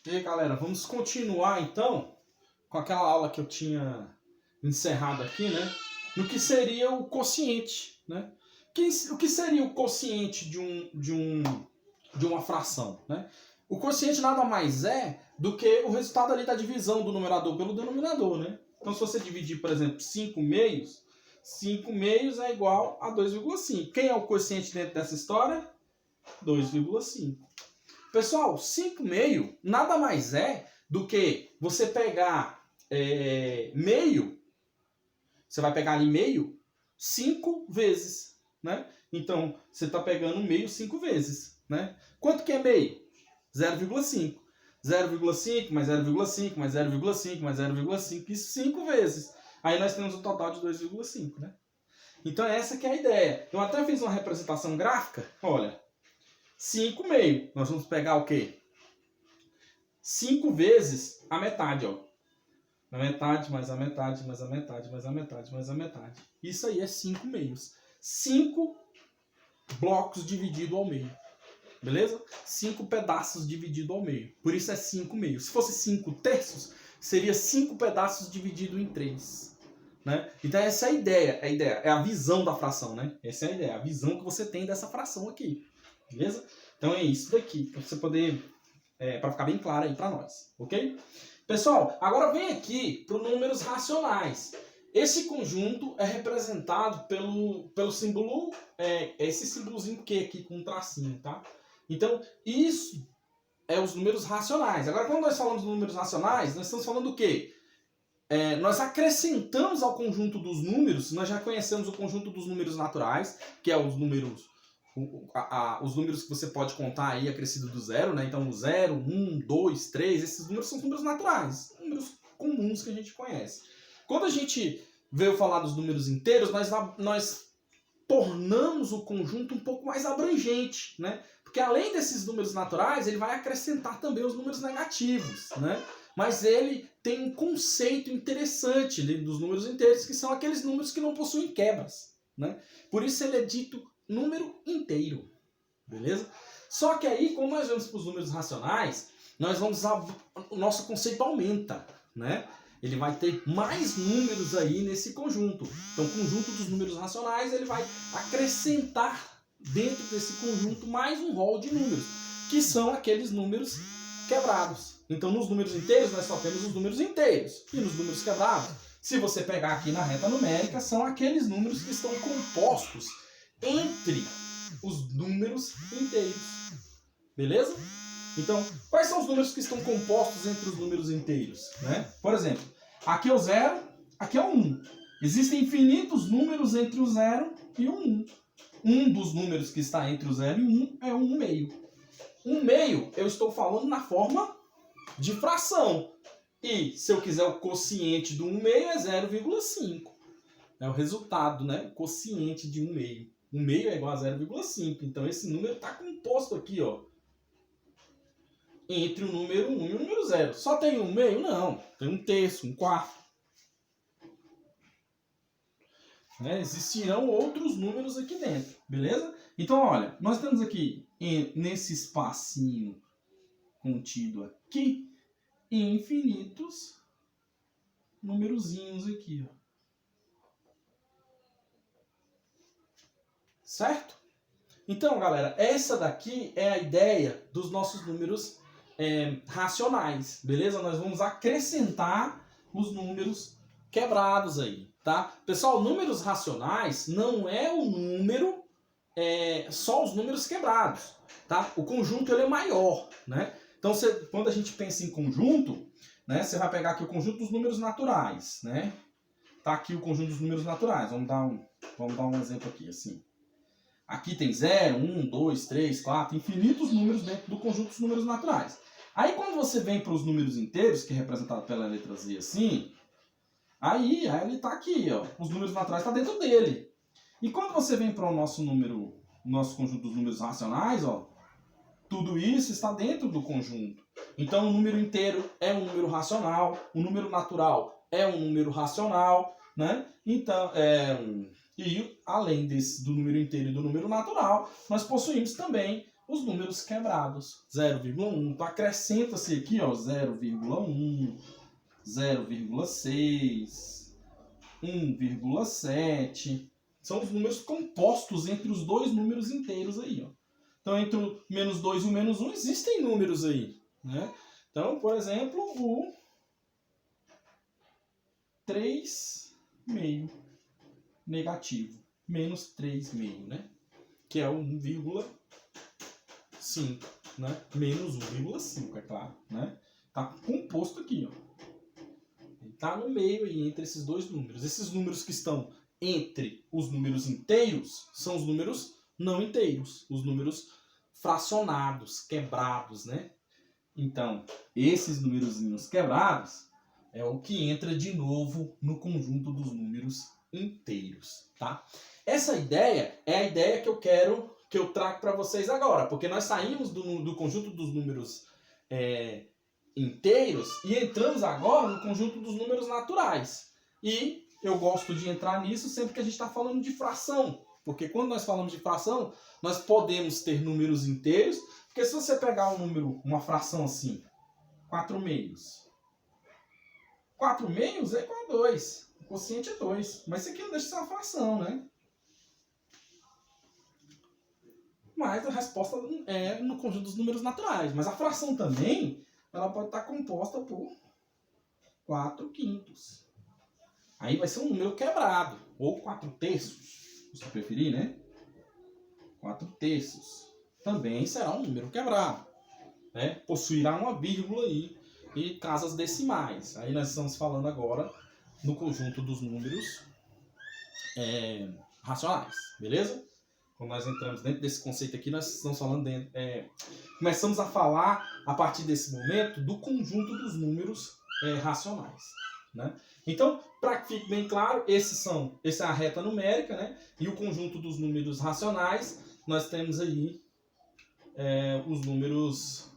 E aí, galera, vamos continuar então com aquela aula que eu tinha encerrado aqui, né? No que seria o quociente, né? O que seria o quociente de uma fração, né? O quociente nada mais é do que o resultado ali da divisão do numerador pelo denominador, né? Então, se você dividir, por exemplo, 5 meios é igual a 2,5. Quem é o quociente dentro dessa história? 2,5. Pessoal, 5 meio nada mais é do que você pegar meio, você vai pegar ali meio 5 vezes, né? Então, você está pegando meio 5 vezes, né? Quanto que é meio? 0,5. 0,5 mais 0,5 mais 0,5 mais 0,5, isso 5 vezes. Aí nós temos um total de 2,5, né? Então essa que é a ideia. Eu até fiz uma representação gráfica, olha. 5 meio. Nós vamos pegar o quê? 5 vezes a metade, ó. A metade, mais a metade, mais a metade, mais a metade, mais a metade. Isso aí é 5 meios. 5 blocos dividido ao meio. Beleza? 5 pedaços dividido ao meio. Por isso é 5 meios. Se fosse 5 terços, seria 5 pedaços dividido em 3. Né? Então essa é a ideia. É a visão da fração, né? Essa é a ideia. A visão que você tem dessa fração aqui. Beleza? Então é isso daqui. Para você poder... para ficar bem claro aí para nós. Ok? Pessoal, agora vem aqui para os números racionais. Esse conjunto é representado pelo símbolo... esse símbolozinho Q aqui com um tracinho, tá? Então, isso é os números racionais. Agora, quando nós falamos de números racionais, nós estamos falando do quê? Nós acrescentamos ao conjunto dos números, nós já conhecemos o conjunto dos números naturais, que é os números que você pode contar aí acrescido do zero, né? Então, 0, 1, 2, 3, esses números são números naturais, números comuns que a gente conhece. Quando a gente veio falar dos números inteiros, nós tornamos o conjunto um pouco mais abrangente, né? Porque além desses números naturais, ele vai acrescentar também os números negativos, né? Mas ele tem um conceito interessante dos números inteiros, que são aqueles números que não possuem quebras, né? Por isso ele é dito número inteiro, beleza? Só que aí, como nós vamos para os números racionais, o nosso conceito aumenta, né? Ele vai ter mais números aí nesse conjunto. Então, o conjunto dos números racionais, ele vai acrescentar dentro desse conjunto mais um rol de números, que são aqueles números quebrados. Então, nos números inteiros, nós só temos os números inteiros. E nos números quebrados, se você pegar aqui na reta numérica, são aqueles números que estão compostos entre os números inteiros. Beleza? Então, quais são os números que estão compostos entre os números inteiros? Né? Por exemplo, aqui é o 0, aqui é o 1. Existem infinitos números entre o 0 e o 1. Um dos números que está entre o 0 e o 1 é o 1 meio. 1 meio, eu estou falando na forma de fração. E se eu quiser o quociente do 1 meio é 0,5. É o resultado, né? O quociente de 1 meio. 1 meio é igual a 0,5. Então esse número está composto aqui, ó, entre o número 1 e o número 0. Só tem 1 meio? Não. Tem 1 terço, 1 quarto. Né? Existirão outros números aqui dentro, beleza? Então, olha, nós temos aqui, nesse espacinho contido aqui, infinitos numerozinhos aqui, ó. Certo? Então, galera, essa daqui é a ideia dos nossos números racionais, beleza? Nós vamos acrescentar os números quebrados aí, tá? Pessoal, números racionais não é o número, só os números quebrados, tá? O conjunto ele é maior, né? Então, quando a gente pensa em conjunto, né, você vai pegar aqui o conjunto dos números naturais, né? Tá aqui o conjunto dos números naturais. Vamos dar um exemplo aqui, assim. Aqui tem 0, 1, 2, 3, 4, infinitos números dentro do conjunto dos números naturais. Aí quando você vem para os números inteiros, que é representado pela letra Z assim, aí ele está aqui, ó, os números naturais estão dentro dele. E quando você vem para o nosso conjunto dos números racionais, ó, tudo isso está dentro do conjunto. Então o número inteiro é um número racional, o número natural é um número racional, né? Então, e além do número inteiro e do número natural, nós possuímos também os números quebrados. 0,1. Então acrescenta-se aqui, ó, 0,1, 0,6, 1,7. São os números compostos entre os dois números inteiros aí, ó. Então, entre o menos 2 e o menos 1, existem números aí, né? Então, por exemplo, o 3,5 negativo. Menos 3,5, né? Que é o 1,5, né? Menos 1,5, é claro, né? Tá composto aqui, ó. Ele tá no meio aí, entre esses dois números. Esses números que estão entre os números inteiros são os números não inteiros, os números fracionados, quebrados, né? Então, esses númerozinhos quebrados é o que entra de novo no conjunto dos números inteiros, tá? Essa ideia é a ideia que eu trago para vocês agora, porque nós saímos do conjunto dos números inteiros e entramos agora no conjunto dos números naturais. E eu gosto de entrar nisso sempre que a gente está falando de fração, porque quando nós falamos de fração, nós podemos ter números inteiros, porque se você pegar um número, uma fração assim, 4/2, 4/2 é igual a 2, o quociente é 2, mas isso aqui não deixa de ser uma fração, né? Mas a resposta é no conjunto dos números naturais, mas a fração também, ela pode estar composta por 4/5. Aí vai ser um número quebrado, ou 4/3, se preferir, né? 4/3 também será um número quebrado, né? Possuirá uma vírgula aí e casas decimais. Aí nós estamos falando agora no conjunto dos números racionais, beleza? Quando nós entramos dentro desse conceito aqui, nós estamos falando começamos a falar, a partir desse momento, do conjunto dos números racionais, né? Então, para que fique bem claro, essa é a reta numérica, né? E o conjunto dos números racionais, nós temos aí os números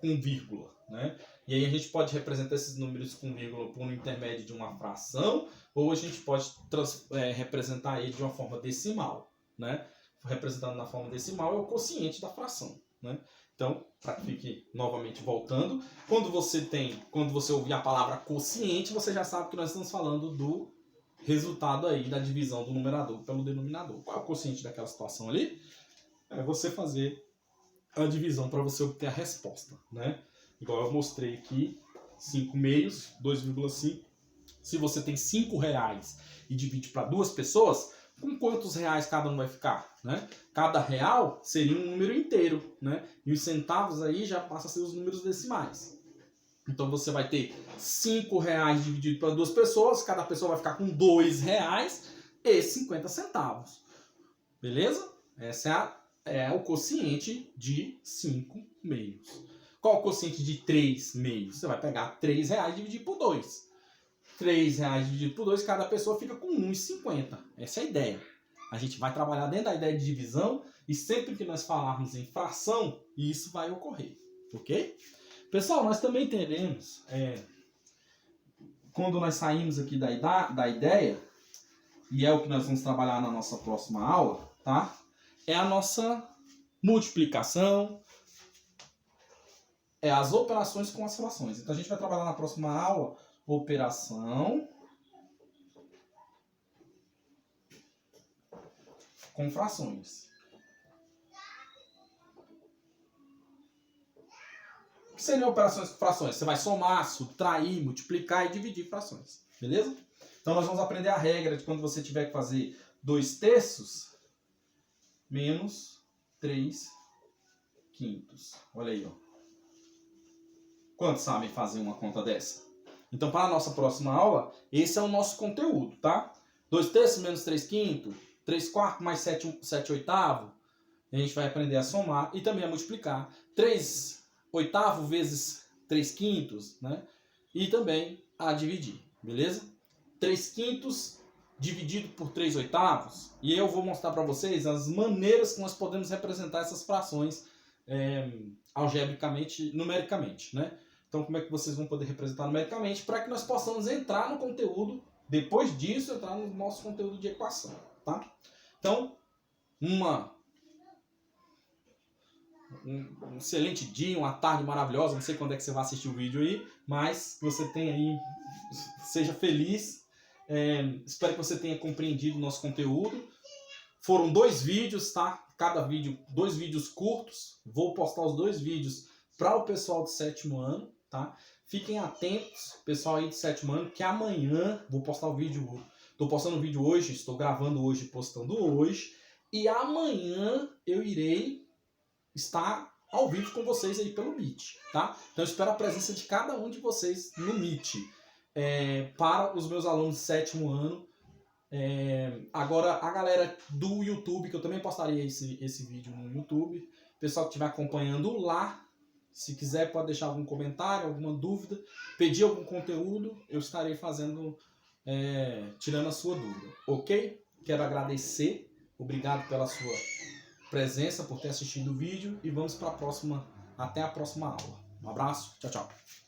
com vírgula, né? E aí a gente pode representar esses números com vírgula por um intermédio de uma fração, ou a gente pode representar ele de uma forma decimal, né? Representando na forma decimal é o quociente da fração, né? Então, para que fique novamente voltando, quando você ouvir a palavra quociente, você já sabe que nós estamos falando do resultado aí da divisão do numerador pelo denominador. Qual é o quociente daquela situação ali? É você fazer a divisão para você obter a resposta, né? Igual eu mostrei aqui, 5/2, 2,5. Se você tem R$5 e divide para duas pessoas, com quantos reais cada um vai ficar, né? Cada real seria um número inteiro, né? E os centavos aí já passam a ser os números decimais. Então você vai ter R$5 dividido para duas pessoas, cada pessoa vai ficar com R$2,50. Beleza? Essa é o quociente de 5/2. Qual o quociente de 3/2? Você vai pegar R$3 e dividir por 2. R$3 dividido por 2, cada pessoa fica com R$1,50. Essa é a ideia. A gente vai trabalhar dentro da ideia de divisão e sempre que nós falarmos em fração, isso vai ocorrer. Ok? Pessoal, nós também teremos, quando nós saímos aqui da ideia, e é o que nós vamos trabalhar na nossa próxima aula, tá? É a nossa multiplicação, as operações com as frações. Então a gente vai trabalhar na próxima aula operação com frações. O que seriam operações com frações? Você vai somar, subtrair, multiplicar e dividir frações. Beleza? Então nós vamos aprender a regra de quando você tiver que fazer 2/3 menos 3/5. Olha aí, ó. Quantos sabem fazer uma conta dessa? Então, para a nossa próxima aula, esse é o nosso conteúdo, tá? 2/3 menos 3/5, 3/4 mais 7/8. A gente vai aprender a somar e também a multiplicar. 3/8 vezes 3/5, né? E também a dividir, beleza? 3/5 dividido por 3/8. E eu vou mostrar para vocês as maneiras que nós podemos representar essas frações algebricamente, numericamente, né? Então, como é que vocês vão poder representar numericamente para que nós possamos entrar no conteúdo, depois disso, entrar no nosso conteúdo de equação, tá? Então, uma um excelente dia, uma tarde maravilhosa. Não sei quando é que você vai assistir o vídeo aí, mas que você tenha aí, seja feliz. Espero que você tenha compreendido o nosso conteúdo. Foram 2 vídeos, tá? Cada vídeo, 2 vídeos curtos. Vou postar os 2 vídeos para o pessoal do 7º ano, tá? Fiquem atentos, pessoal aí do 7º ano, que amanhã vou postar o vídeo. Estou postando o vídeo hoje, estou gravando hoje e postando hoje. E amanhã eu irei estar ao vivo com vocês aí pelo Meet, tá? Então eu espero a presença de cada um de vocês no Meet. Para os meus alunos do 7º ano. Agora a galera do YouTube, que eu também postaria esse vídeo no YouTube. Pessoal que estiver acompanhando lá, se quiser pode deixar algum comentário, alguma dúvida, pedir algum conteúdo, eu estarei fazendo, tirando a sua dúvida, ok? Quero agradecer, obrigado pela sua presença, por ter assistido o vídeo e vamos para a próxima, até a próxima aula. Um abraço, tchau, tchau.